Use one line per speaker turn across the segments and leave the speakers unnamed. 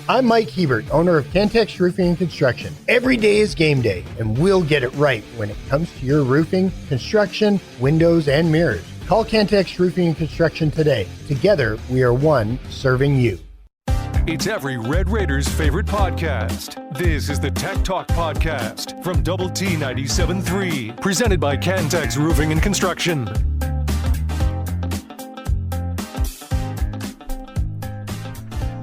I'm Mike Hebert, owner of Cantex Roofing and Construction. Every day is game day, and we'll get it right when it comes to your roofing, construction, windows, and mirrors. Call Cantex Roofing and Construction today. Together, we are one serving you.
It's every Red Raiders' favorite podcast. This is the Tech Talk Podcast from Double T 97.3, presented by Cantex Roofing and Construction.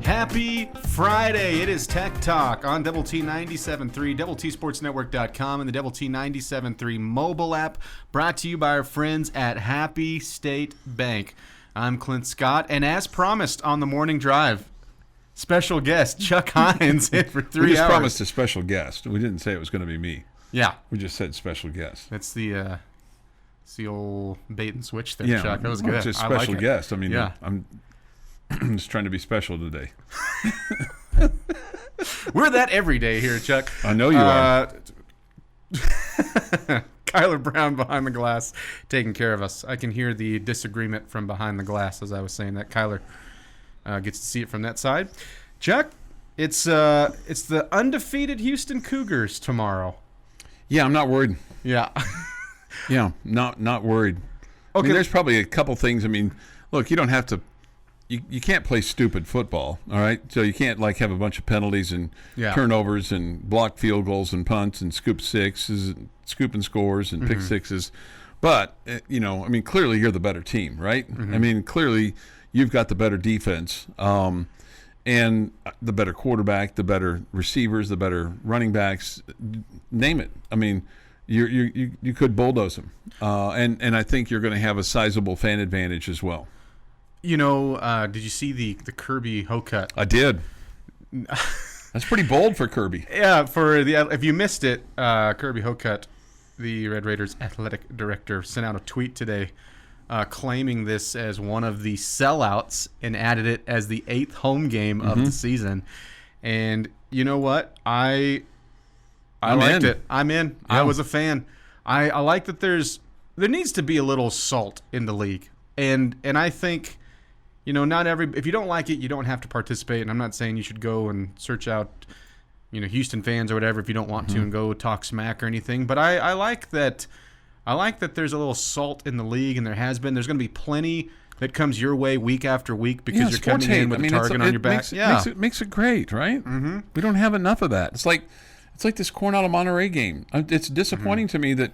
Happy Friday. It is Tech Talk on Double T 97.3, DoubleTSportsNetwork.com, and the Double T 97.3 mobile app, brought to you by our friends at Happy State Bank. I'm Clint Scott, and as promised on the morning drive, special guest Chuck Heinz in for 3 hours.
We just promised a special guest. We didn't say it was going to be me.
Yeah.
We just said special guest.
That's the old bait and switch there,
Yeah,
Chuck. That was good.
Just special guest. I mean,
yeah.
I'm just trying to be special today.
We're that every day here, Chuck.
I know you are.
Kyler Brown behind the glass taking care of us. I can hear the disagreement from behind the glass as I was saying that. Kyler gets to see it from that side. Chuck, it's the undefeated Houston Cougars tomorrow.
Yeah, I'm not worried.
Yeah.
Yeah, not worried. Okay. I mean, there's probably a couple things. I mean, look, you don't have to. You can't play stupid football, all right? So you can't have a bunch of penalties and turnovers and blocked field goals and punts and scoop sixes, and scoop and scores and pick sixes. But clearly you're the better team, right? I mean, clearly you've got the better defense, and the better quarterback, the better receivers, the better running backs. Name it. I mean, you could bulldoze them, and I think you're going to have a sizable fan advantage as well.
You know, did you see the Kirby Hokut?
I did. That's pretty bold for Kirby.
Yeah, if you missed it, Kirby Hokut, the Red Raiders athletic director, sent out a tweet today claiming this as one of the sellouts and added it as the 8th home game of the season. And you know what? I liked it. I'm in. Yeah. I was a fan. I like that there needs to be a little salt in the league. And I think, if you don't like it, you don't have to participate. And I'm not saying you should go and search out, Houston fans or whatever if you don't want to and go talk smack or anything. But I like that. I like that there's a little salt in the league, and there's going to be plenty that comes your way week after week because you're coming in with a target on your back.
Makes it great, right? Mm-hmm. We don't have enough of that. It's like this Coronado Monterey game. It's disappointing to me that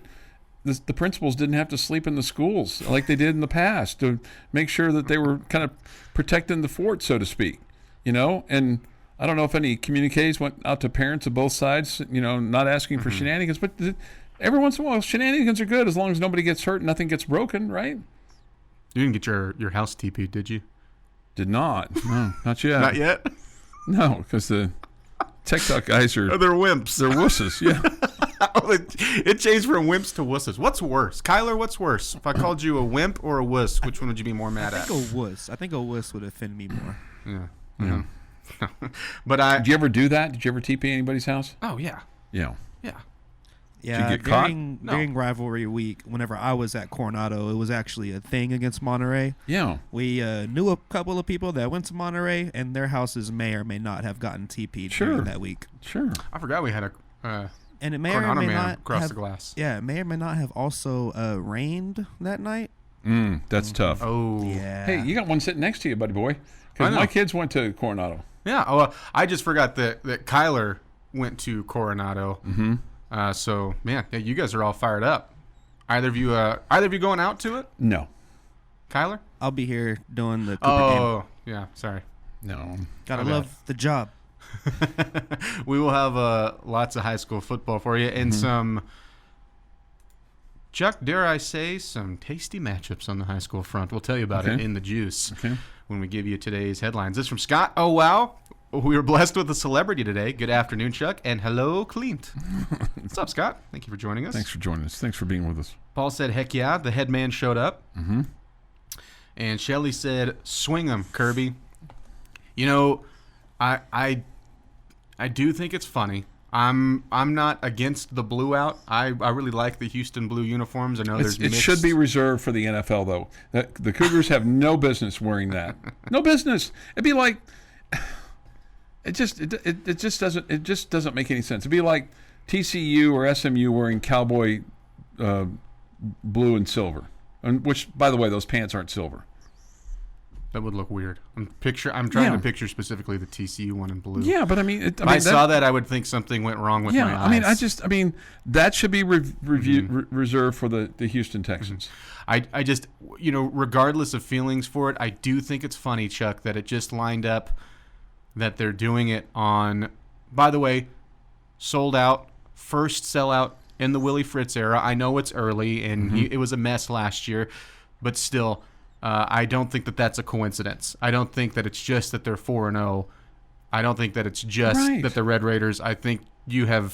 the principals didn't have to sleep in the schools like they did in the past to make sure that they were kind of protecting the fort, so to speak, And I don't know if any communiques went out to parents of both sides, not asking for shenanigans, but every once in a while, shenanigans are good as long as nobody gets hurt and nothing gets broken, right?
You didn't get your house TP'd, did you?
Did not. No, not yet.
Not yet?
No, because the Tech Talk guys are...
they're wimps.
They're wusses, yeah.
It changed from wimps to wusses. What's worse? Kyler, what's worse? If I called you a wimp or a wuss, which one would you be more mad at?
I think a wuss. I think a wuss would offend me more.
Yeah. But
Did you ever do that? Did you ever TP anybody's house?
Oh, yeah.
Yeah.
Yeah.
Yeah,
Did you get caught?
During rivalry week, whenever I was at Coronado, it was actually a thing against Monterey.
Yeah.
We knew a couple of people that went to Monterey, and their houses may or may not have gotten TP'd during that week.
Sure.
I forgot we had a
and it may
Coronado
or may
man
not
across
have,
the glass.
Yeah, it may or may not have also rained that night.
That's tough.
Oh.
Yeah.
Hey, you got one sitting next to you, buddy boy. Because my kids went to Coronado.
Yeah. Oh, I just forgot that Kyler went to Coronado. Mm-hmm. So, man, you guys are all fired up. Either of you going out to it?
No.
Kyler?
I'll be here doing the Cooper game.
Oh, yeah. Sorry.
No.
Gotta love the job.
We will have lots of high school football for you and some, Chuck, dare I say, some tasty matchups on the high school front. We'll tell you about it in the juice when we give you today's headlines. This is from Scott. Oh, wow. We were blessed with a celebrity today. Good afternoon, Chuck. And hello, Clint. What's up, Scott? Thank you for joining us.
Thanks for joining us. Thanks for being with us.
Paul said, heck yeah. The head man showed up. Mm-hmm. And Shelly said, swing 'em, Kirby. I do think it's funny. I'm not against the blue out. I really like the Houston blue uniforms. I know there's mixed.
It should be reserved for the NFL, though. The Cougars have no business wearing that. No business. It'd be like It just doesn't make any sense. It'd be like TCU or SMU wearing cowboy blue and silver, which, by the way, those pants aren't silver.
That would look weird. I'm trying to picture specifically the TCU one in blue.
Yeah, but if
I saw that, I would think something went wrong with my eyes.
That should be reserved for the Houston Texans.
I just, regardless of feelings for it, I do think it's funny, Chuck, that it just lined up that they're doing it on, by the way, sold out, first sellout in the Willie Fritz era. I know it's early, and it was a mess last year, but still, I don't think that that's a coincidence. I don't think that it's just that they're 4-0. I don't think that it's just that the Red Raiders. I think you had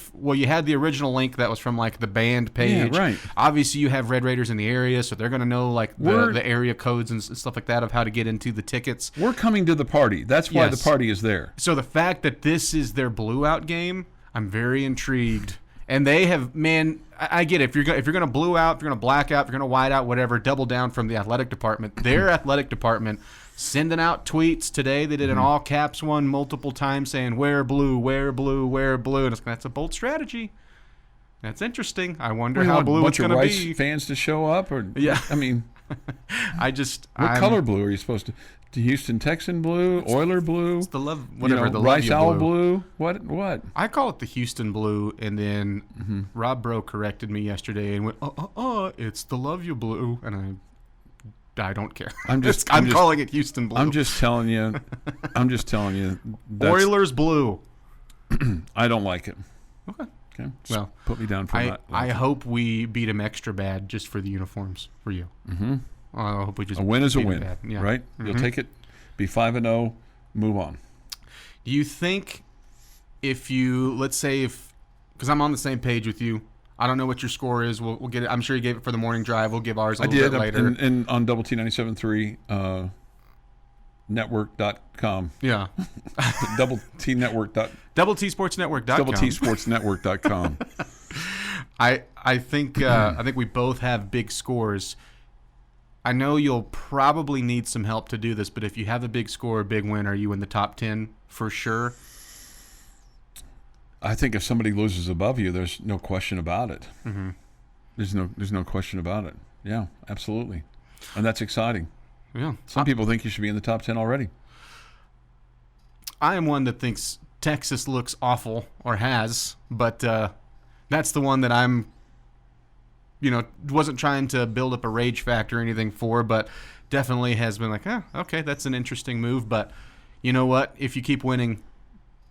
the original link that was from like the band page.
Yeah, right.
Obviously, you have Red Raiders in the area, so they're going to know like the area codes and stuff like that of how to get into the tickets.
We're coming to the party. That's why the party is there.
So the fact that this is their blue out game, I'm very intrigued. And they have, I get it. If you're going to blue out, if you're going to black out, if you're going to white out, whatever, double down from the athletic department. Their athletic department sending out tweets today. They did an all caps one multiple times saying, wear blue, wear blue, wear blue. And that's a bold strategy. That's interesting. I wonder how blue it's going to be.
A bunch of Rice fans to show up? Or
yeah.
What color blue are you supposed to? The Houston Texan blue, Oiler blue,
it's the love, whatever the
Rice Owl
blue.
What?
I call it the Houston blue, and then Rob Bro corrected me yesterday and went, it's the Love You blue, and I don't care. I'm calling it Houston blue.
I'm just telling you.
Oilers blue.
I don't like it.
Okay.
Well, put me down for that.
I hope we beat them extra bad just for the uniforms for you. Mm-hmm. I hope we just
a win is a win,
yeah.
Right? You'll take it, be 5-0, move on.
Do you think because I'm on the same page with you, I don't know what your score is. We'll get it. I'm sure you gave it for the morning drive. We'll give ours a little bit later.
And on Double T 97.3 network.com.
Yeah.
Double T Network.
DoubleTSportsNetwork.com.
DoubleTSportsNetwork.com.
I think we both have big scores. I know you'll probably need some help to do this, but if you have a big score, a big win, are you in the top 10 for sure?
I think if somebody loses above you, there's no question about it. Mm-hmm. There's no question about it. Yeah, absolutely. And that's exciting.
Yeah.
Some people think you should be in the top 10 already.
I am one that thinks Texas looks awful, or has, but that's the one that I'm wasn't trying to build up a rage factor or anything for, but definitely has been like, okay, that's an interesting move. But you know what? If you keep winning,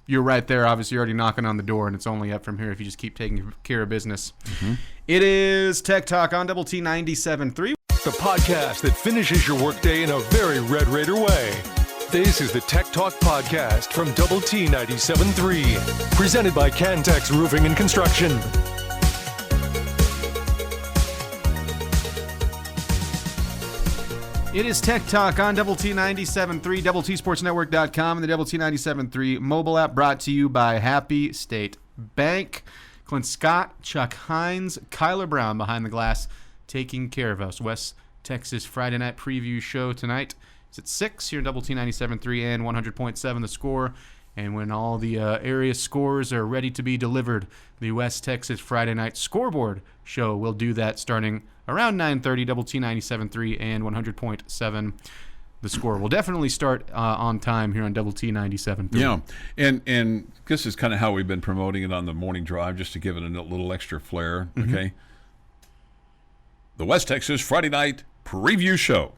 you're right there. Obviously, you're already knocking on the door, and it's only up from here if you just keep taking care of business. Mm-hmm. It is Tech Talk on Double T 97.3.
The podcast that finishes your workday in a very Red Raider way. This is the Tech Talk podcast from Double T 97.3, presented by Cantex Roofing and Construction.
It is Tech Talk on Double T 97.3, DoubleTSportsNetwork.com, and the Double T 97.3 mobile app, brought to you by Happy State Bank. Clint Scott, Chuck Heinz, Kyler Brown behind the glass, taking care of us. West Texas Friday night preview show tonight. It's at 6 here in Double T 97.3 and 100.7 The Score. And when all the area scores are ready to be delivered, the West Texas Friday night scoreboard show will do that starting around 9:30, Double T 97.3 and 100.7 The Score. We'll definitely start on time here on Double T 97.3.
Yeah, and this is kind of how we've been promoting it on the morning drive, just to give it a little extra flair, okay? The West Texas Friday night preview show.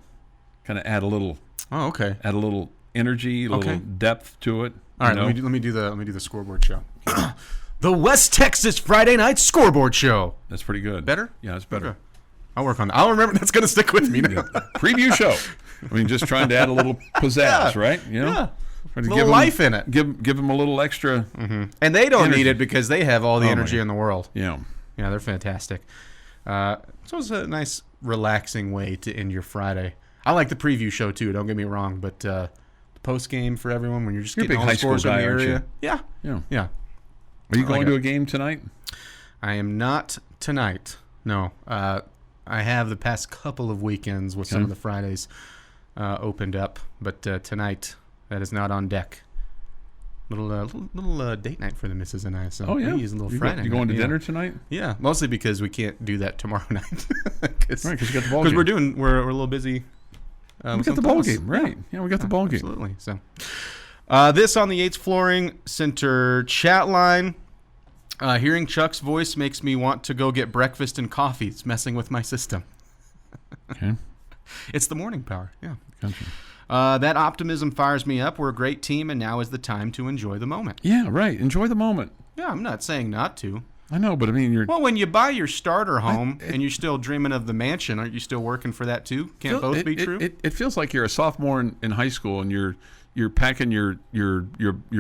Kind of add a little add a little energy, a little depth to it.
All right, let me do the scoreboard show. The West Texas Friday night scoreboard show.
That's pretty good.
Better?
Yeah, it's better.
Okay. I'll work on that. I'll remember. That's going to stick with me now.
Preview show. I mean, just trying to add a little pizzazz, right?
Yeah. A little life in it.
Give them a little extra.
Mm-hmm. And they don't need it because they have all the energy in the world.
Yeah.
Yeah, they're fantastic. So it's a nice, relaxing way to end your Friday. I like the preview show, too. Don't get me wrong. But the post game for everyone, when you're just getting all the scores in the area. Yeah.
Are you going to a game tonight?
I am not tonight. No. I have the past couple of weekends with some of the Fridays opened up, but tonight that is not on deck. Little date night for the missus and I. So
oh yeah,
maybe a little Friday.
You going to dinner tonight?
Yeah, mostly because we can't do that tomorrow night.
Because you got the ball game.
Because we're a little busy.
We got the ball game, right? Yeah, we got the ball game.
Absolutely. So, this on the Yates Flooring Center chat line. Hearing Chuck's voice makes me want to go get breakfast and coffee. It's messing with my system.
Okay.
It's the morning power. Yeah.
Gotcha.
That optimism fires me up. We're a great team, and now is the time to enjoy the moment.
Yeah, right. Enjoy the moment.
Yeah, I'm not saying not to.
I know, but I mean, you're...
Well, when you buy your starter home and you're still dreaming of the mansion, aren't you still working for that too? Can't both be true?
It feels like you're a sophomore in high school and you're packing your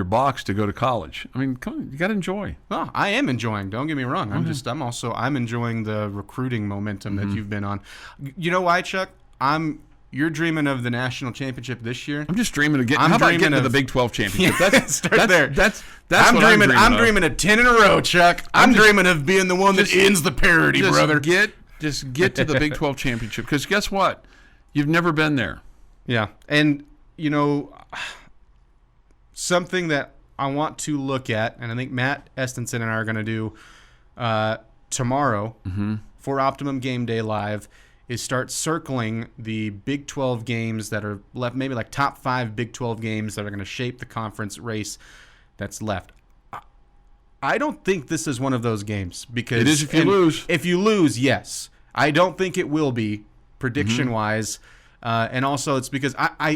box to go to college. I mean, come on, you got to enjoy.
Well, I am enjoying. Don't get me wrong. I'm enjoying the recruiting momentum that you've been on. You know why, Chuck? You're dreaming of the national championship this year.
I'm just dreaming of getting. How about getting to the Big 12 championship?
Yeah, start there.
That's
I'm
what
dreaming.
I'm
dreaming of 10 in a row, Chuck. I'm dreaming of being the one that ends the parody, brother.
Just get to the Big 12 championship, because guess what? You've never been there.
Yeah, and something that I want to look at, and I think Matt Estenson and I are going to do tomorrow for Optimum Game Day Live, is start circling the Big 12 games that are left, maybe like top 5 Big 12 games that are going to shape the conference race that's left. I don't think this is one of those games, because
it is if you lose.
If you lose, yes. I don't think it will be prediction-wise, and also it's because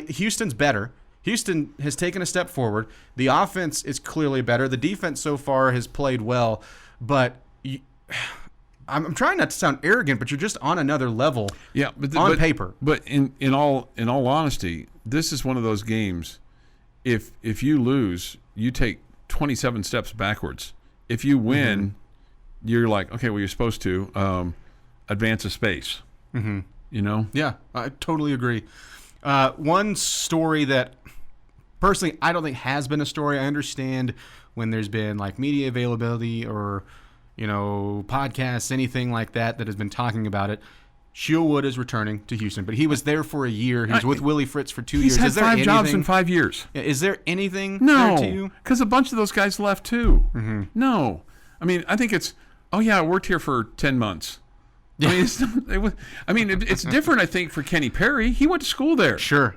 Houston's better. Houston has taken a step forward. The offense is clearly better. The defense so far has played well, but I'm trying not to sound arrogant, but you're just on another level.
Yeah,
on paper.
But in all honesty, this is one of those games. If you lose, you take 27 steps backwards. If you win, you're like, okay, well, you're supposed to advance a space. You know?
Yeah, I totally agree. One story that personally I don't think has been a story. I understand when there's been like media availability or podcasts, anything like that has been talking about it. Shiel Wood is returning to Houston, but he was there for a year. He was with Willie Fritz for 2 years.
He's had 5 jobs in 5 years.
Is there anything there to you?
No, because a bunch of those guys left too. No. I mean, I think it's, I worked here for 10 months. Yeah. It's different, I think, for Kenny Perry. He went to school there.
Sure.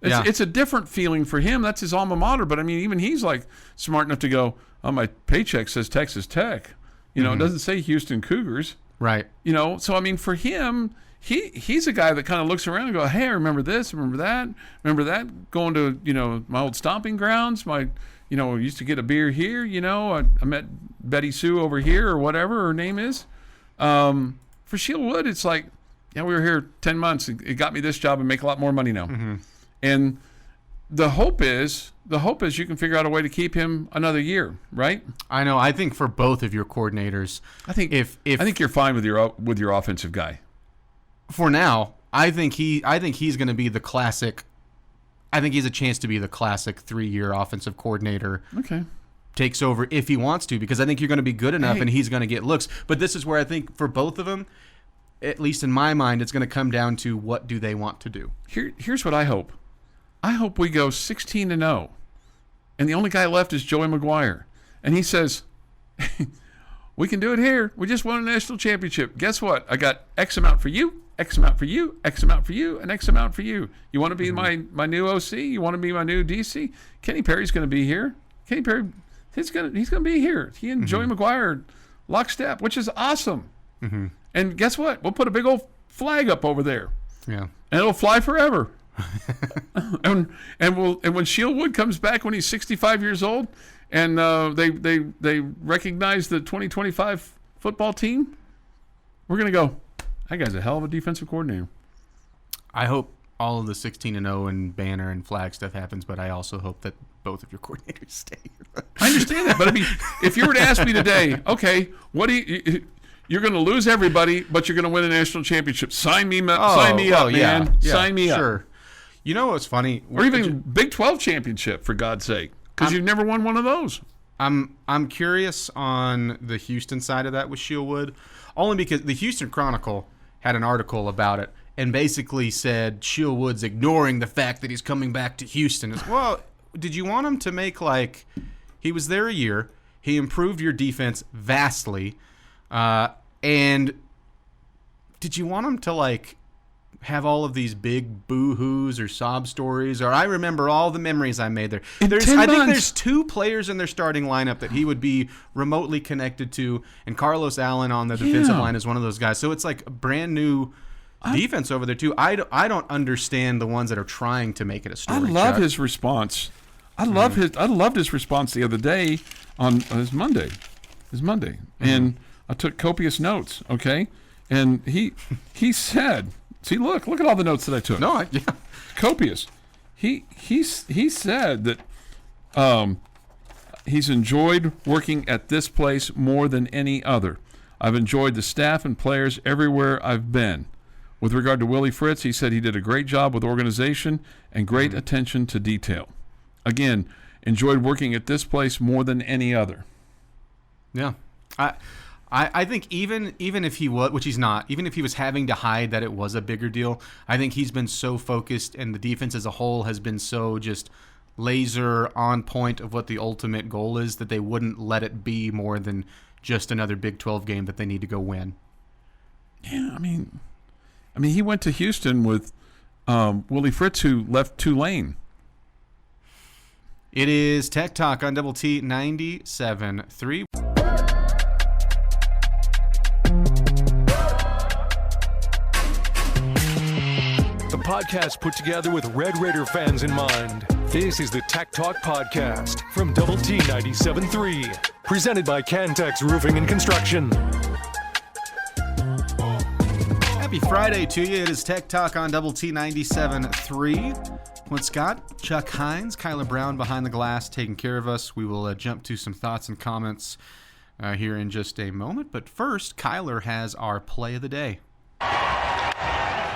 It's a different feeling for him. That's his alma mater. But, I mean, even he's, like, smart enough to go, my paycheck says Texas Tech. It doesn't say Houston Cougars.
Right.
So, I mean, for him, he's a guy that kind of looks around and go, hey, I remember this, remember that, going to, my old stomping grounds, used to get a beer here, I met Betty Sue over here or whatever her name is. For Shiel Wood, it's like, we were here 10 months. It got me this job and make a lot more money now. And the hope is you can figure out a way to keep him another year, right?
I know. I think for both of your coordinators,
I think you're fine with your offensive guy.
For now, I think he's going to be the classic. I think he has a chance to be the classic 3-year offensive coordinator.
Okay.
Takes over if he wants to, because I think you're going to be good enough and he's going to get looks. But this is where I think for both of them, at least in my mind, it's going to come down to what do they want to do.
Here's what I hope. I hope we go 16-0, and the only guy left is Joey McGuire. And he says, we can do it here. We just won a national championship. Guess what? I got X amount for you, X amount for you, X amount for you, and X amount for you. You want to be my new OC? You want to be my new DC? Kenny Perry's going to be here. Kenny Perry, he's going to be here. He and Joey McGuire lockstep, which is awesome. And guess what? We'll put a big old flag up over there.
Yeah.
And it'll fly forever. and when Shiel Wood comes back when he's 65 years old, and they recognize the 2025 football team, we're gonna go, that guy's a hell of a defensive coordinator.
I hope all of the 16-0 and banner and flag stuff happens, but I also hope that both of your coordinators stay.
I understand that, but I mean, if you were to ask me today, okay, what do you're going to lose everybody, but you're going to win a national championship. Sign me up, man. Sign me up.
Sure. You know what's funny?
Or even Big 12 championship, for God's sake, because you've never won one of those.
I'm curious on the Houston side of that with Shiel Wood, only because the Houston Chronicle had an article about it and basically said Shiel Wood's ignoring the fact that he's coming back to Houston. Well, did you want him to make like he was there a year, he improved your defense vastly, and did you want him to like have all of these big boo-hoos or sob stories? Or I remember all the memories I made there. I think there's 2 players in their starting lineup that he would be remotely connected to, and Carlos Allen on the defensive line is one of those guys. So it's like a brand new defense over there too. I don't understand the ones that are trying to make it a story.
I love his response. I loved his response the other day on his Monday, and I took copious notes. Okay, and he said. See, look at all the notes that I took. Copious. He said that he's enjoyed working at this place more than any other. I've enjoyed the staff and players everywhere I've been. With regard to Willie Fritz, he said he did a great job with organization and great attention to detail. Again, enjoyed working at this place more than any other.
Yeah. I think even if he was, which he's not, even if he was having to hide that it was a bigger deal, I think he's been so focused, and the defense as a whole has been so just laser on point of what the ultimate goal is, that they wouldn't let it be more than just another Big 12 game that they need to go win.
Yeah, I mean, he went to Houston with Willie Fritz, who left Tulane.
It is Tech Talk on Double T 97.3.
Podcast put together with Red Raider fans in mind. This is the Tech Talk Podcast from Double T 97.3, presented by Cantex Roofing and Construction.
Happy Friday to you. It is Tech Talk on Double T 97.3. Clint Scott, Chuck Heinz, Kyler Brown behind the glass taking care of us. We will jump to some thoughts and comments here in just a moment. But first, Kyler has our play of the day.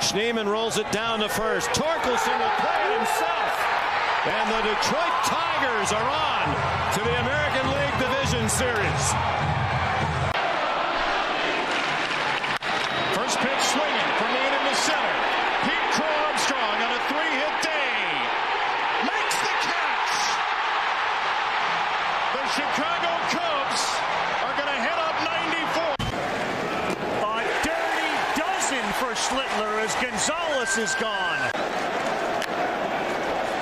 Schneemann rolls it down to first. Torkelson will play it himself. And the Detroit Tigers are on to the American League Division Series. First pitch swinging from the end to center. Pete Crow Armstrong on a 3-hit day. Makes the catch. The Chicago Cubs are going to head up 94. For Schlittler as Gonzalez is gone.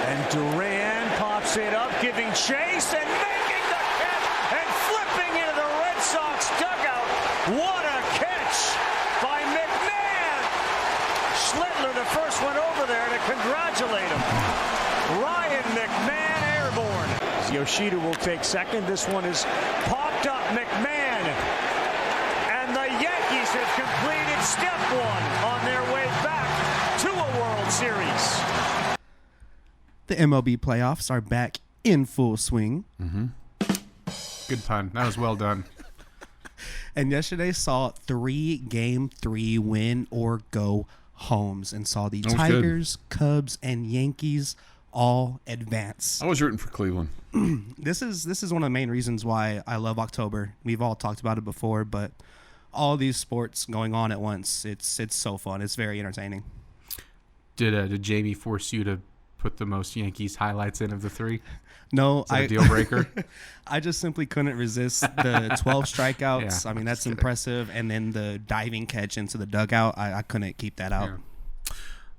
And Duran pops it up, giving chase and making the catch and flipping into the Red Sox dugout. What a catch by McMahon. Schlittler, the first one over there to congratulate him. Ryan McMahon airborne. Yoshida will take second. This one is popped up. McMahon. And the Yankees have completed step one on their way back to a World Series.
The MLB playoffs are back in full swing.
Mm-hmm. Good pun. That was well done.
And yesterday saw 3 Game 3 win or go homes and saw the Tigers, Cubs, and Yankees all advance.
I was rooting for Cleveland.
This is one of the main reasons why I love October. We've all talked about it before, but all these sports going on at once, it's so fun. It's very entertaining.
Did Jamie force you to put the most Yankees highlights in of the 3?
No,
a deal breaker.
I just simply couldn't resist the 12 strikeouts. Yeah, I mean, that's impressive. And then the diving catch into the dugout, I couldn't keep that out.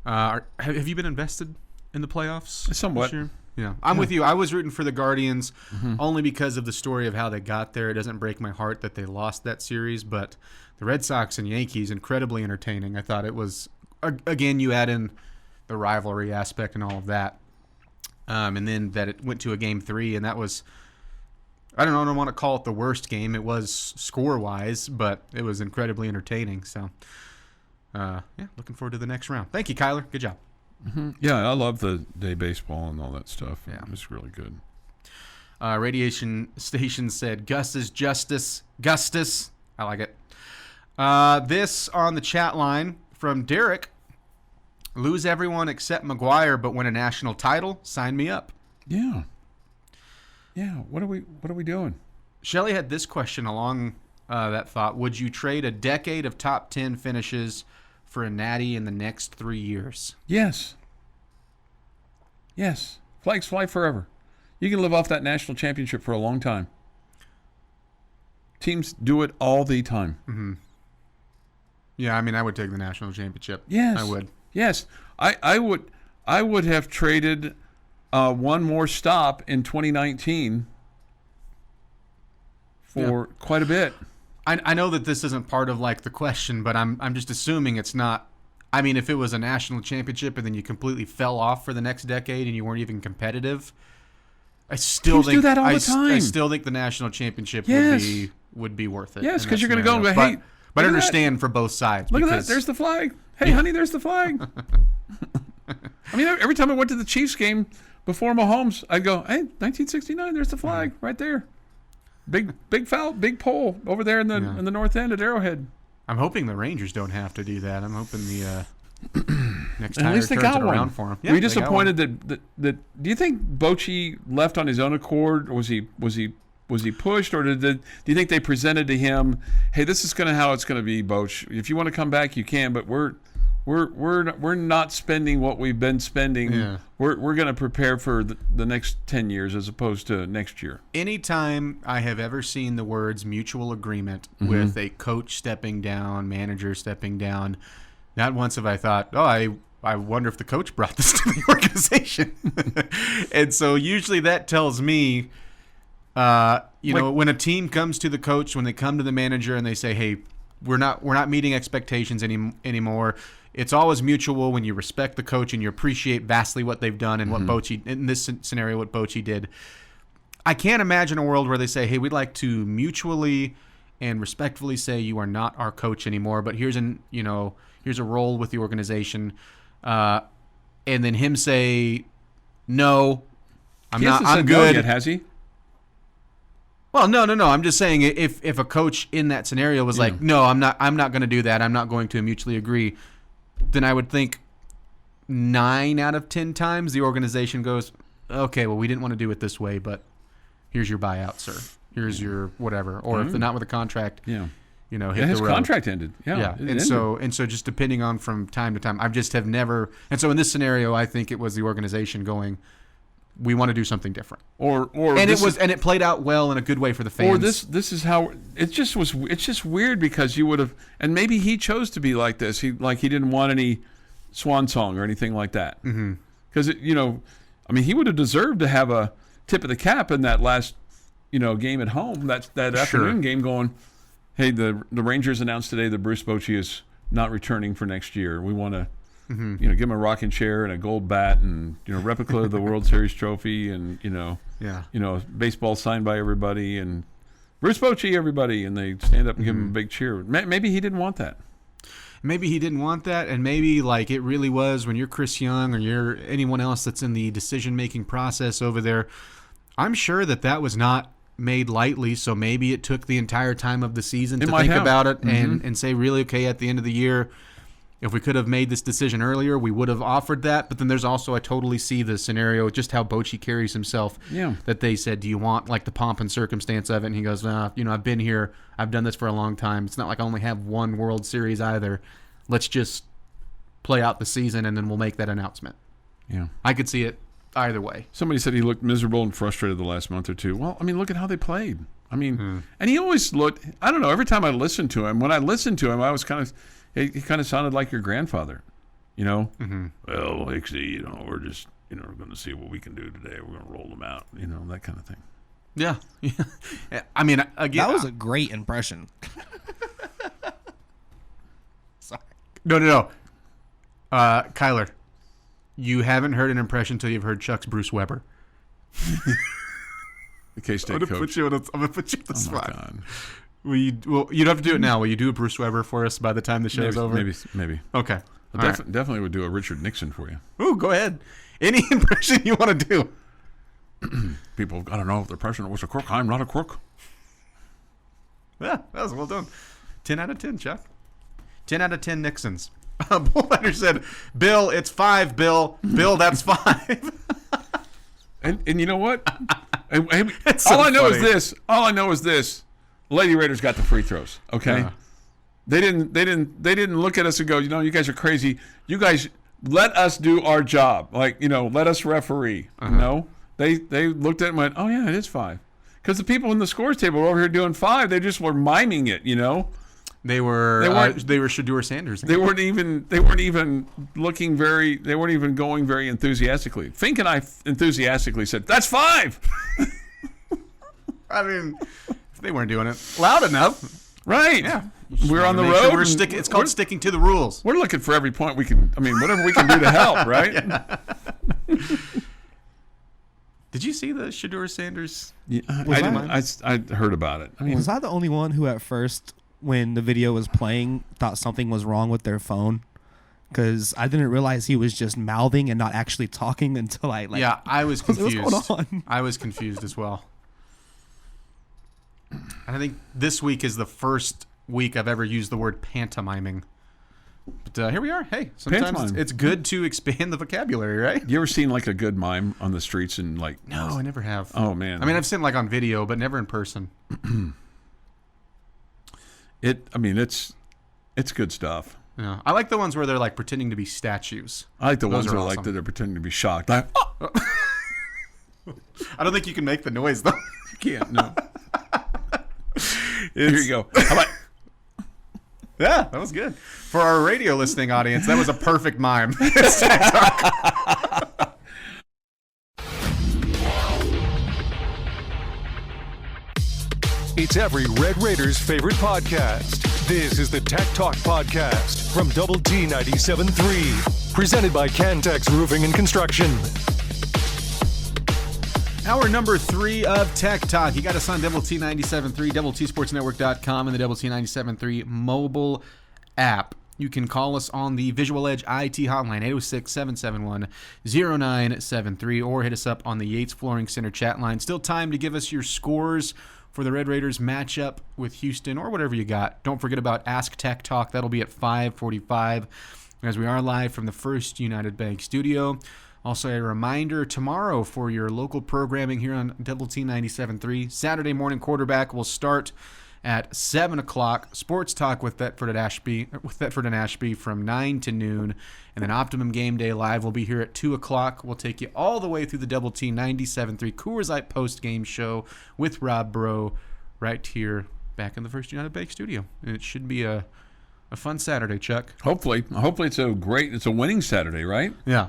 Yeah. Have you been invested in the playoffs?
Somewhat.
This year? Yeah, I'm with you. I was rooting for the Guardians only because of the story of how they got there. It doesn't break my heart that they lost that series, but the Red Sox and Yankees, incredibly entertaining. I thought it was, again, you add in the rivalry aspect and all of that. And then that it went to a Game 3, and that was, I don't want to call it the worst game. It was score-wise, but it was incredibly entertaining. So, looking forward to the next round. Thank you, Kyler. Good job.
Mm-hmm. Yeah, I love the day baseball and all that stuff.
Yeah.
It was really good.
Radiation Station said, Gus is justice. Gustus. I like it. This on the chat line from Derek. Lose everyone except McGuire, but win a national title. Sign me up.
Yeah. Yeah. What are we doing?
Shelley had this question along that thought. Would you trade a decade of top 10 finishes for a natty in the next 3 years?
Yes. Yes. Flags fly forever. You can live off that national championship for a long time. Teams do it all the time.
Mm-hmm. Yeah, I mean, I would take the national championship.
Yes,
I would.
Yes, I would have traded one more stop in 2019 for quite a bit.
I know that this isn't part of like the question, but I'm just assuming it's not. I mean, if it was a national championship and then you completely fell off for the next decade and you weren't even competitive, I still
Teams
think
do that all the time.
I still think the national championship would be worth it.
Yes, because you're going to go and go, hey,
but I understand for both sides.
Look at that. There's the flag. Hey, honey, there's the flag. I mean, every time I went to the Chiefs game before Mahomes, I'd go, hey, 1969, there's the flag right there. Big foul, big pole over there in the north end at Arrowhead.
I'm hoping the Rangers don't have to do that. I'm hoping the next time
at least they got one.
Around for him. Yeah,
were you disappointed that do you think Bochy left on his own accord, or was he pushed, or do you think they presented to him, hey, this is how it's going to be, Boch. If you want to come back, you can, but we're not spending what we've been spending. Yeah. We're going to prepare for the next 10 years as opposed to next year. Anytime
I have ever seen the words mutual agreement with a coach stepping down, manager stepping down, not once have I thought, oh, I wonder if the coach brought this to the organization. And so usually that tells me, when a team comes to the coach, when they come to the manager and they say, hey, we're not meeting expectations anymore. It's always mutual when you respect the coach and you appreciate vastly what they've done and what Bochy, in this scenario, what Bochy did. I can't imagine a world where they say, hey, we'd like to mutually and respectfully say you are not our coach anymore, but here's a role with the organization. And then him say, no, I'm good.
No yet, has he?
Well, no. I'm just saying if a coach in that scenario was like, no, I'm not going to do that. I'm not going to mutually agree. Then I would think 9 out of 10 times the organization goes, okay, well, we didn't want to do it this way, but here's your buyout, sir. Here's your whatever. Or if they're not with a contract, hit the road.
His contract ended.
So just depending on from time to time, I just have never. And so in this scenario, I think it was the organization going, we want to do something different. And it played out well in a good way for the fans.
Or this is how it's just weird because you would have, and maybe he chose to be like this. He didn't want any swan song or anything like that. Because he would have deserved to have a tip of the cap in that last game at home, that afternoon game, going, hey, the Rangers announced today that Bruce Bochy is not returning for next year. We want to give him a rocking chair and a gold bat and replica of the World Series trophy and baseball signed by everybody and Bruce Bochy, everybody, and they stand up and give him a big cheer. Maybe he didn't want that.
Maybe he didn't want that, and maybe like it really was when you're Chris Young or you're anyone else that's in the decision-making process over there. I'm sure that was not made lightly, so maybe it took the entire time of the season to think about it and say, really, okay, at the end of the year, if we could have made this decision earlier, we would have offered that. But then there's also, I totally see the scenario, just how Bochy carries himself.
Yeah.
That they said, do you want like the pomp and circumstance of it? And he goes, I've been here. I've done this for a long time. It's not like I only have one World Series either. Let's just play out the season and then we'll make that announcement.
Yeah.
I could see it either way.
Somebody said he looked miserable and frustrated the last month or two. Well, I mean, look at how they played. I mean, and he always looked, I don't know, every time I listened to him, I was he kind of sounded like your grandfather, Well, actually, we're just, we're going to see what we can do today. We're going to roll them out, that kind of thing.
Yeah. I mean, again,
that was a great impression.
Sorry. No. Kyler, you haven't heard an impression until you've heard Chuck's Bruce Weber.
The K-State coach.
I'm going to put you on the spot. God. You don't have to do it now. Will you do a Bruce Weber for us by the time the show's over?
Maybe.
Okay.
Definitely would do a Richard Nixon for you.
Ooh, go ahead. Any impression you want to do.
People, I don't know if the president was a crook. I'm not a crook.
Yeah, that was well done. 10 out of 10, Chuck. 10 out of 10 Nixons. Bullfighter said, Bill, it's 5, Bill. Bill, that's 5.
and you know what? All I know is this. Lady Raiders got the free throws. Okay, they didn't look at us and go, you guys are crazy. You guys let us do our job. Like, let us referee. No, They looked at it and went, "Oh yeah, it is 5." Because the people in the scores table were over here doing 5. They just were miming it, you know.
They were Shedeur Sanders.
They weren't even looking very. They weren't even going very enthusiastically. Fink and I enthusiastically said, "That's 5."
I mean, they weren't doing it loud enough,
right?
Yeah,
we're on the road.
Sure it's called sticking to the rules.
We're looking for every point we can. I mean, whatever we can do to help, right?
Did you see the Shedeur Sanders?
Yeah, I heard about it. I mean,
was I the only one who at first, when the video was playing, thought something was wrong with their phone? Because I didn't realize he was just mouthing and not actually talking until I
I was confused.
What's going on?
I was confused as well. And I think this week is the first week I've ever used the word pantomiming. But here we are. Hey, sometimes it's good to expand the vocabulary, right?
You ever seen like a good mime on the streets and like?
No, I never have.
Oh man.
I mean, I've seen like on video, but never in person.
It's good stuff.
Yeah, I like the ones where they're like pretending to be statues.
I like the ones
that
are
awesome.
like that they're pretending to be shocked. Like, oh!
I don't think you can make the noise though.
You can't. No. Here you go. How about?
Yeah, that was good. For our radio listening audience, that was a perfect mime.
It's every Red Raiders' favorite podcast. This is the Tech Talk Podcast from Double T 97.3. Presented by Cantex Roofing and Construction.
Hour number 3 of Tech Talk. You got us on Double T 97.3, DoubleTSportsNetwork.com, and the Double T 97.3 mobile app. You can call us on the Visual Edge IT hotline, 806-771-0973, or hit us up on the Yates Flooring Center chat line. Still time to give us your scores for the Red Raiders matchup with Houston or whatever you got. Don't forget about Ask Tech Talk. That'll be at 5:45 as we are live from the First United Bank studio. Also, a reminder tomorrow for your local programming here on Double T 97.3. Saturday morning quarterback will start at 7 o'clock. Sports Talk with Thetford and Ashby from 9 to noon. And then Optimum Game Day Live will be here at 2 o'clock. We'll take you all the way through the Double T 97.3 Coors Light post-game show with Rob Bro right here back in the First United Bank studio. And it should be a fun Saturday, Chuck.
Hopefully it's a winning Saturday, right?
Yeah,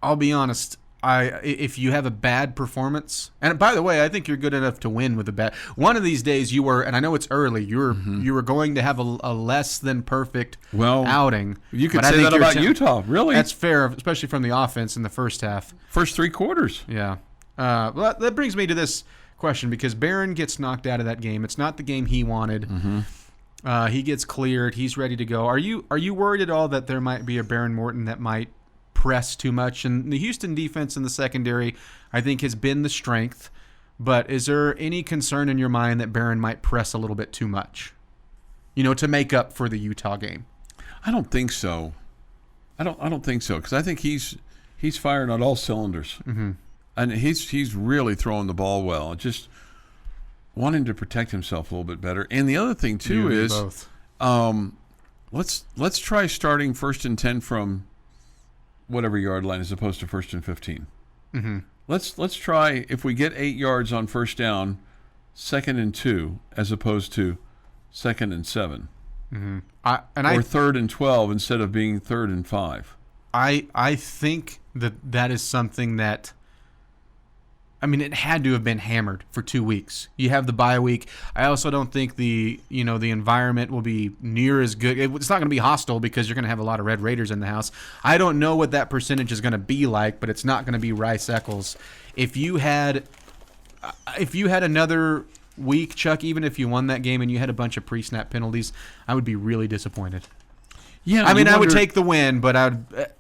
I'll be honest. If you have a bad performance, and by the way, I think you're good enough to win with a bad. One of these days, you were, and I know it's early. You were going to have a less than perfect outing.
You could say that about Utah, really.
That's fair, especially from the offense in the first half,
first 3 quarters.
Yeah. Well, that brings me to this question because Behren gets knocked out of that game. It's not the game he wanted.
Mm-hmm.
He gets cleared. He's ready to go. Are you worried at all that there might be a Behren Morton that might press too much? And the Houston defense in the secondary, I think, has been the strength. But is there any concern in your mind that Behren might press a little bit too much, to make up for the Utah game?
I don't think so. I don't think so because I think he's firing on all cylinders, and he's really throwing the ball well. Just wanting to protect himself a little bit better. And the other thing too is, let's try starting 1st and 10 from whatever yard line as opposed to 1st and 15.
Mm-hmm.
Let's try, if we get 8 yards on first down, 2nd and 2 as opposed to 2nd and 7.
Mm-hmm.
Or 3rd and 12 instead of being 3rd and 5.
I think that is something that, it had to have been hammered for 2 weeks. You have the bye week. I also don't think the environment will be near as good. It's not going to be hostile because you're going to have a lot of Red Raiders in the house. I don't know what that percentage is going to be like, but it's not going to be Rice Eccles. If you had another week, Chuck, even if you won that game and you had a bunch of pre-snap penalties, I would be really disappointed.
Yeah,
I would take the win, but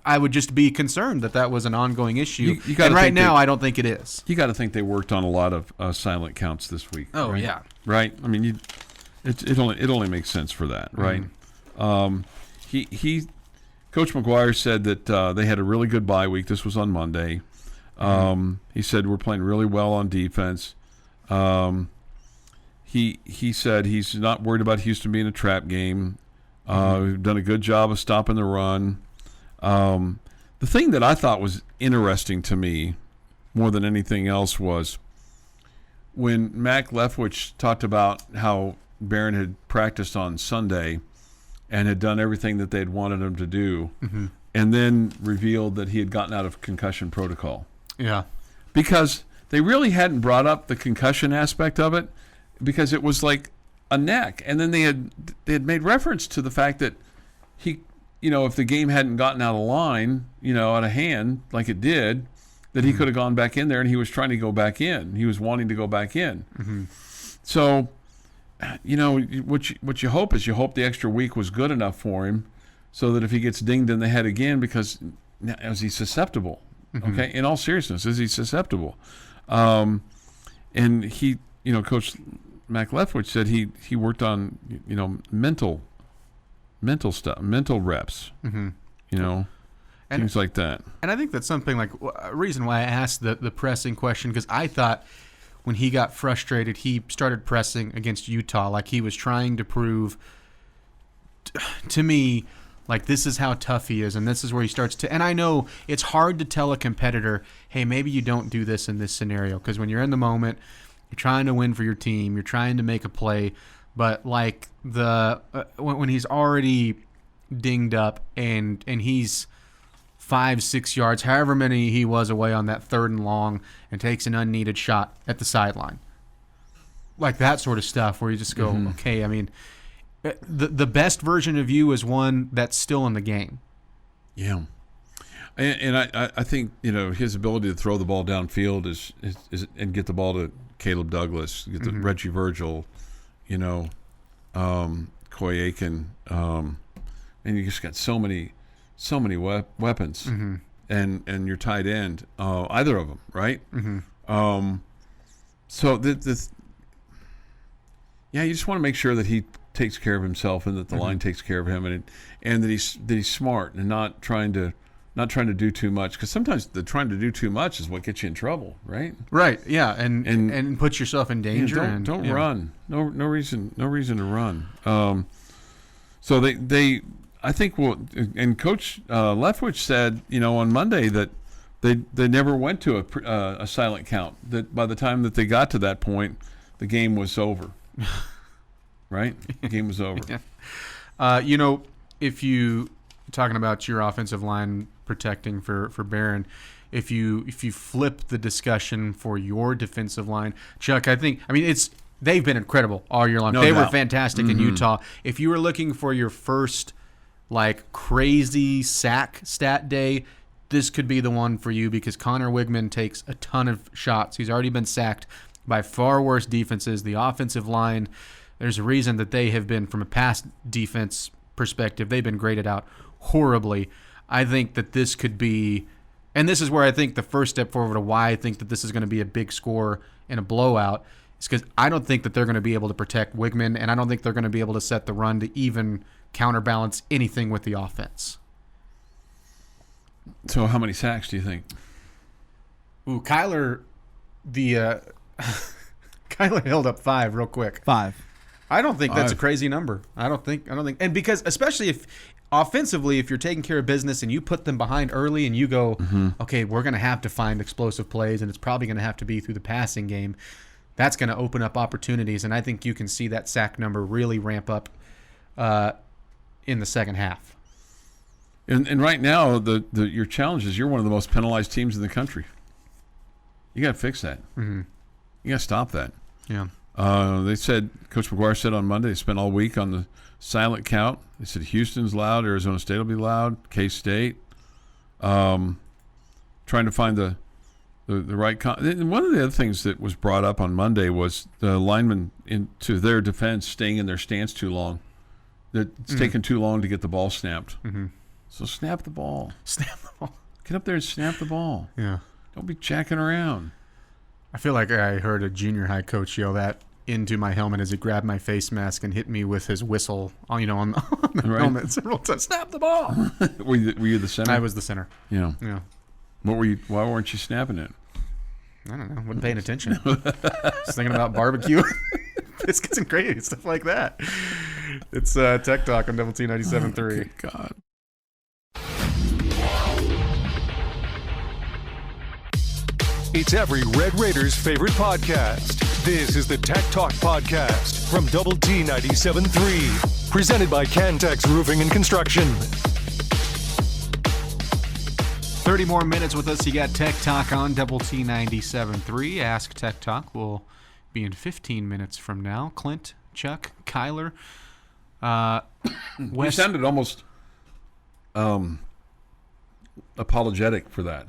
I would just be concerned that was an ongoing issue. And right now, I don't think it is.
You got to think they worked on a lot of silent counts this week.
Oh,
right?
yeah.
Right? It only makes sense for that, right? Mm-hmm. Coach McGuire said that they had a really good bye week. This was on Monday. He said we're playing really well on defense. He said he's not worried about Houston being a trap game. We've done a good job of stopping the run. The The thing that I thought was interesting to me more than anything else was when Mac Leftwich talked about how Behren had practiced on Sunday and had done everything that they'd wanted him to do, and then revealed that he had gotten out of concussion protocol.
Yeah.
Because they really hadn't brought up the concussion aspect of it, because it was like a neck. And then they had made reference to the fact that he, if the game hadn't gotten out of line, out of hand like it did, that he could have gone back in there, and he was trying to go back in. He was wanting to go back in. So, what you hope is the extra week was good enough for him so that if he gets dinged in the head again, because now, is he susceptible? Okay, in all seriousness, is he susceptible? And he, Coach Mac Leftwich said he worked on, mental stuff, mental reps, things like that.
And I think that's something like a reason why I asked the pressing question, because I thought when he got frustrated, he started pressing against Utah, like he was trying to prove to me, like, this is how tough he is, and this is where he starts to. And I know it's hard to tell a competitor, hey, maybe you don't do this in this scenario, because when you're in the moment, you're trying to win for your team, you're trying to make a play. But like when he's already dinged up and he's 5-6 yards, however many he was away on that 3rd and long, and takes an unneeded shot at the sideline, like that sort of stuff, where you just go, okay, I mean. The best version of you is one that's still in the game.
Yeah, and I think his ability to throw the ball downfield is and get the ball to Caleb Douglas, get the Reggie Virgil, Coy Aiken, and you just got so many weapons, and your tight end, either of them, right? So this, you just want to make sure that he takes care of himself, and that the line takes care of him, and that he's smart and not trying to do too much, because sometimes the trying to do too much is what gets you in trouble, right?
Right. Yeah, and puts yourself in danger.
Don't run. No reason to run. So they I think and Coach Leftwich said on Monday that they never went to a silent count. That by the time that they got to that point, the game was over. Right? The game was over.
Yeah. If you talking about your offensive line protecting for Behren, if you flip the discussion for your defensive line, Chuck, they've been incredible all year long. They were fantastic in Utah. If you were looking for your first crazy sack stat day, this could be the one for you, because Connor Wigman takes a ton of shots. He's already been sacked by far worse defenses. The offensive line, there's a reason that they have been, from a pass defense perspective, they've been graded out horribly. I think that this could be, and this is where I think the first step forward to why I think that this is going to be a big score and a blowout, is because I don't think that they're going to be able to protect Wigman, and I don't think they're going to be able to set the run to even counterbalance anything with the offense.
So how many sacks do you think?
Ooh, Kyler held up 5 real quick.
5.
I don't think that's a crazy number. I don't think, and because especially if offensively, if you're taking care of business and you put them behind early and you go, okay, we're going to have to find explosive plays, and it's probably going to have to be through the passing game, that's going to open up opportunities, and I think you can see that sack number really ramp up in the second half.
And right now, your challenge is you're one of the most penalized teams in the country. You got to fix that. You got to stop that.
Yeah.
They said, Coach McGuire said on Monday, they spent all week on the silent count. They said Houston's loud, Arizona State will be loud, K-State. Trying to find the right one of the other things that was brought up on Monday was the linemen, to their defense, staying in their stance too long. That it's taken too long to get the ball snapped. So snap the ball.
Snap the ball.
Get up there and snap the ball.
Yeah.
Don't be jacking around.
I feel like I heard a junior high coach yell that into my helmet as he grabbed my face mask and hit me with his whistle, on the helmet several times. Snap the ball.
Were you the center?
I was the center.
Yeah.
Yeah.
What were you? Why weren't you snapping it?
I don't know. Wasn't paying attention. Just thinking about barbecue, biscuits and gravy, stuff like that. It's Tech Talk on Double T 97.3.
God.
It's every Red Raiders' favorite podcast. This is the Tech Talk Podcast from Double T 97.3. Presented by Cantex Roofing and Construction.
30 more minutes with us. You got Tech Talk on Double T 97.3. Ask Tech Talk will be in 15 minutes from now. Clint, Chuck, Kyler.
We sounded almost apologetic for that.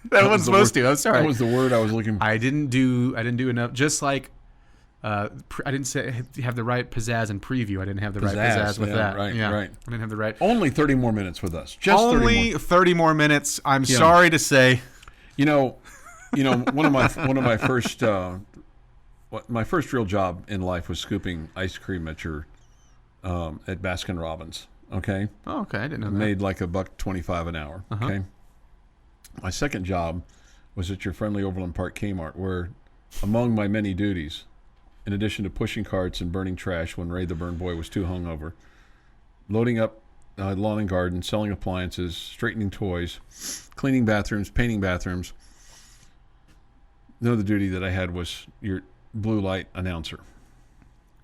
That wasn't supposed to. I'm sorry.
That was the word I was looking for.
I didn't do enough. Just like I didn't have the right pizzazz and preview. I didn't have the right pizzazz with that.
Right.
I didn't have the right.
Only 30 more minutes with us. Just
only 30 more minutes. I'm sorry to say.
You know, one of my first my first real job in life was scooping ice cream at Baskin Robbins. Okay.
Oh, okay. I didn't know that.
Made like $1.25 an hour.
Uh-huh.
Okay. My second job was at your friendly Overland Park Kmart, where among my many duties, in addition to pushing carts and burning trash when Ray the Burn Boy was too hungover, loading up lawn and garden, selling appliances, straightening toys, cleaning bathrooms, painting bathrooms. Another duty that I had was your blue light announcer.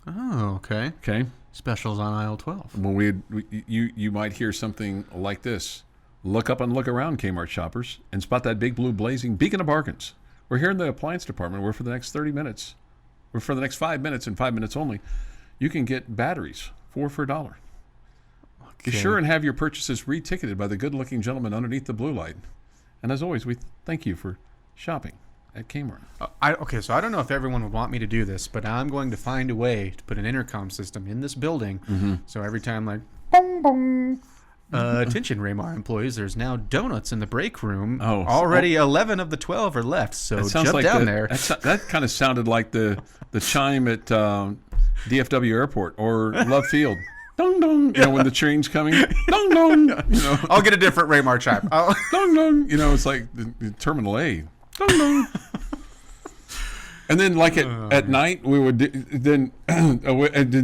Oh, okay.
Okay.
Specials on aisle 12.
When you might hear something like this. Look up and look around, Kmart shoppers, and spot that big blue blazing beacon of bargains. We're here in the appliance department where for the next 30 minutes, or for the next 5 minutes and 5 minutes only, you can get batteries, 4 for $1. Okay. Be sure and have your purchases re-ticketed by the good-looking gentleman underneath the blue light. And as always, we thank you for shopping at Kmart.
Okay, so I don't know if everyone would want me to do this, but I'm going to find a way to put an intercom system in this building. So every time, like, bong, bong. Attention, Raymar employees. There's now donuts in the break room. Already 11 of the 12 are left, so jump
like
down there.
That kind of sounded like the chime at DFW Airport or Love Field. Dong, dong. You know, when the train's coming. Dong, dong. You know.
I'll get a different Raymar chime.
Dong, dong. You know, it's like the Terminal A. Dong, dong. And then, like at night, we would then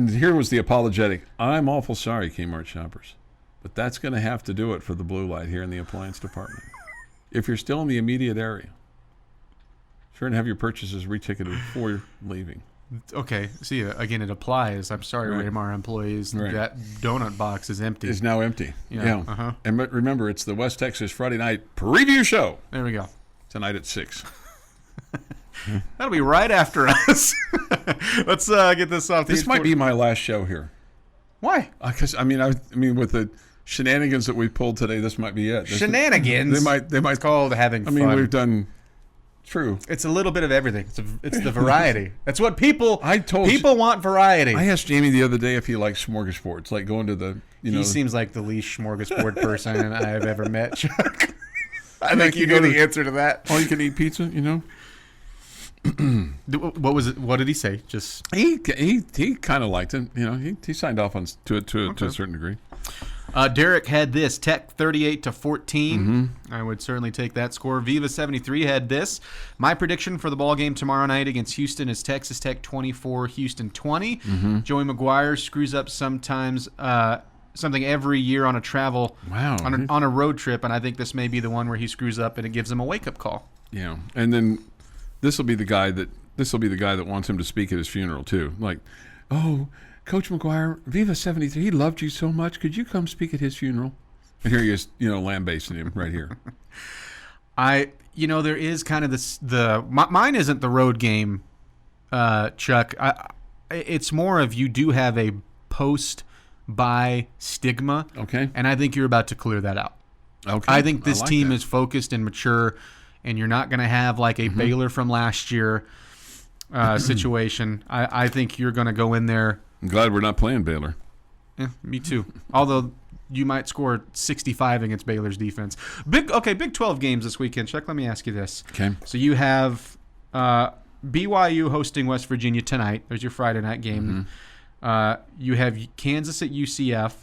here was the apologetic. I'm awful sorry, Kmart shoppers. But that's going to have to do it for the blue light here in the appliance department. If you're still in the immediate area, sure and have your purchases reticketed before leaving.
Okay, see, again, it applies. I'm sorry, Raymar employees.
Right.
That donut box is empty.
It's now empty.
Yeah. Uh-huh.
And remember, it's the West Texas Friday night preview show.
There we go.
Tonight at 6.
That'll be right after us. Let's get this off.
This might be my last show here.
Why?
Because I mean, with the shenanigans that we pulled today, this might be it.
Shenanigans.
They might
call it having fun.
I mean, we've done. True.
It's a little bit of everything. It's the variety. That's what people.
People
want variety.
I asked Jamie the other day if he likes smorgasbords, like going to the.
He seems like the least smorgasbord person I've ever met, Chuck. I think you know the answer to that.
All you can eat pizza, you know.
What was it? What did he say? Just
he kind of liked it. You know, he signed off on to a certain degree.
Derek had this Tech 38-14. Mm-hmm. I would certainly take that score. Viva 73 had this. My prediction for the ball game tomorrow night against Houston is Texas Tech 24, Houston 20. Mm-hmm. Joey McGuire screws up sometimes. Something every year on a travel on a road trip, and I think this may be the one where he screws up and it gives him a wake up call.
Yeah, and then this will be the guy that wants him to speak at his funeral too. Like, oh, Coach McGuire, Viva 73, he loved you so much. Could you come speak at his funeral? And here he is, lambasting him right here.
There is kind of this. Mine isn't the road game, Chuck. It's more of you do have a post-bye stigma.
Okay.
And I think you're about to clear that out.
Okay.
I think this team is focused and mature, and you're not going to have like a Baylor from last year situation. I think you're going to go in there.
I'm glad we're not playing Baylor.
Yeah, me too. Although you might score 65 against Baylor's defense. Big 12 games this weekend. Chuck, let me ask you this.
Okay.
So you have BYU hosting West Virginia tonight. There's your Friday night game. Mm-hmm. You have Kansas at UCF.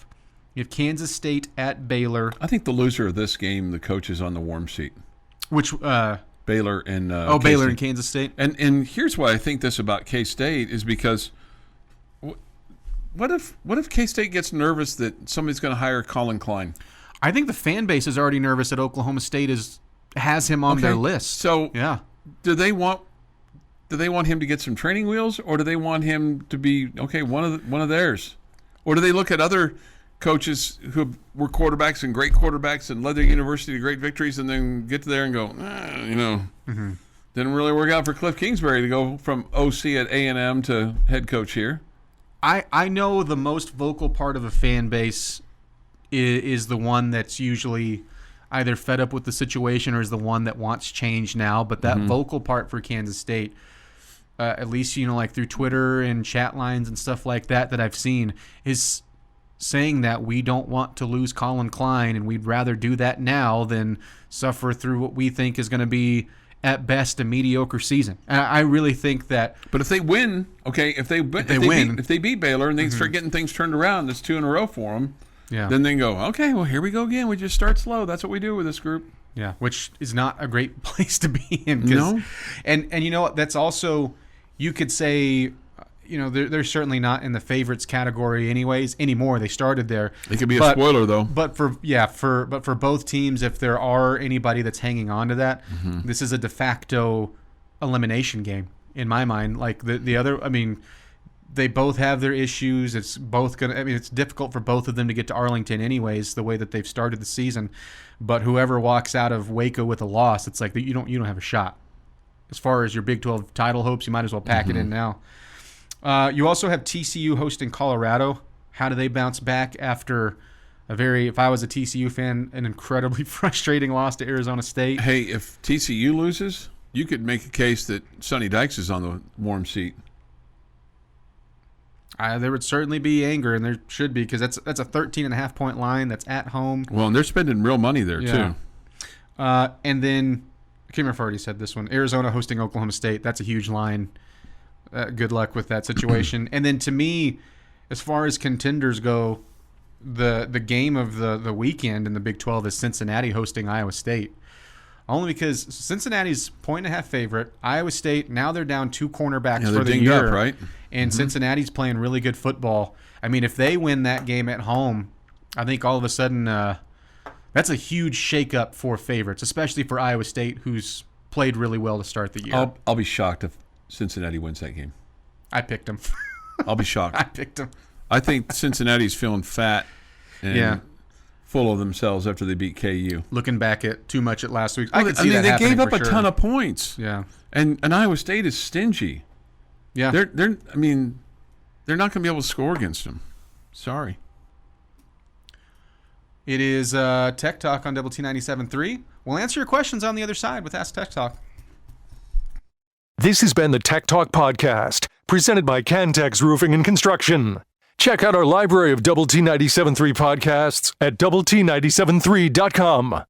You have Kansas State at Baylor.
I think the loser of this game, the coach is on the warm seat.
Which
Baylor and
Baylor and Kansas State.
And here's why I think this about K-State is because what if K-State gets nervous that somebody's going to hire Colin Klein?
I think the fan base is already nervous that Oklahoma State is has him on their list.
So
yeah,
do they want him to get some training wheels, or do they want him to be one of theirs, or do they look at other coaches who were quarterbacks and great quarterbacks and led their university to great victories, and then get to there and go, didn't really work out for Cliff Kingsbury to go from OC at A&M to head coach here.
I know the most vocal part of a fan base is the one that's usually either fed up with the situation or is the one that wants change now. But that vocal part for Kansas State, at least like through Twitter and chat lines and stuff like that I've seen, is saying that we don't want to lose Colin Klein, and we'd rather do that now than suffer through what we think is going to be at best a mediocre season. And I really think that.
But if they win, if they beat Baylor and they start getting things turned around, that's 2 in a row for them.
Yeah.
Then they go, okay, well, here we go again. We just start slow. That's what we do with this group.
Yeah, which is not a great place to be in.
No.
And you know what? That's also, you could say, they're certainly not in the favorites category anymore. They started there.
It could be a spoiler, though.
But for both teams, if there are anybody that's hanging on to that, this is a de facto elimination game in my mind. Like the other, they both have their issues. It's difficult for both of them to get to Arlington anyways, the way that they've started the season. But whoever walks out of Waco with a loss, it's like you don't have a shot. As far as your Big 12 title hopes, you might as well pack it in now. You also have TCU hosting Colorado. How do they bounce back after if I was a TCU fan, an incredibly frustrating loss to Arizona State?
Hey, if TCU loses, you could make a case that Sonny Dykes is on the warm seat.
There would certainly be anger, and there should be, because that's a 13.5-point line that's at home.
Well, and they're spending real money there, too.
And then, I can't remember if I already said this one, Arizona hosting Oklahoma State. That's a huge line. Good luck with that situation. And then to me, as far as contenders go, the game of the weekend in the Big 12 is Cincinnati hosting Iowa State. Only because Cincinnati's 1.5 favorite. Iowa State, now they're down 2 cornerbacks for the year.
Up, right?
And Cincinnati's playing really good football. If they win that game at home, I think all of a sudden that's a huge shakeup for favorites, especially for Iowa State, who's played really well to start the year.
I'll be shocked if Cincinnati wins that game.
I picked them.
I'll be shocked.
I picked them.
I think Cincinnati's feeling fat and full of themselves after they beat KU.
Looking back at too much at last week,
I could see that they gave up a ton of points.
Yeah,
and Iowa State is stingy.
Yeah,
they're not going to be able to score against them. Sorry.
It is Tech Talk on Double T 97.3. We'll answer your questions on the other side with Ask Tech Talk.
This has been the Tech Talk Podcast, presented by Cantex Roofing and Construction. Check out our library of Double T 97.3 podcasts at doublet97.3.com.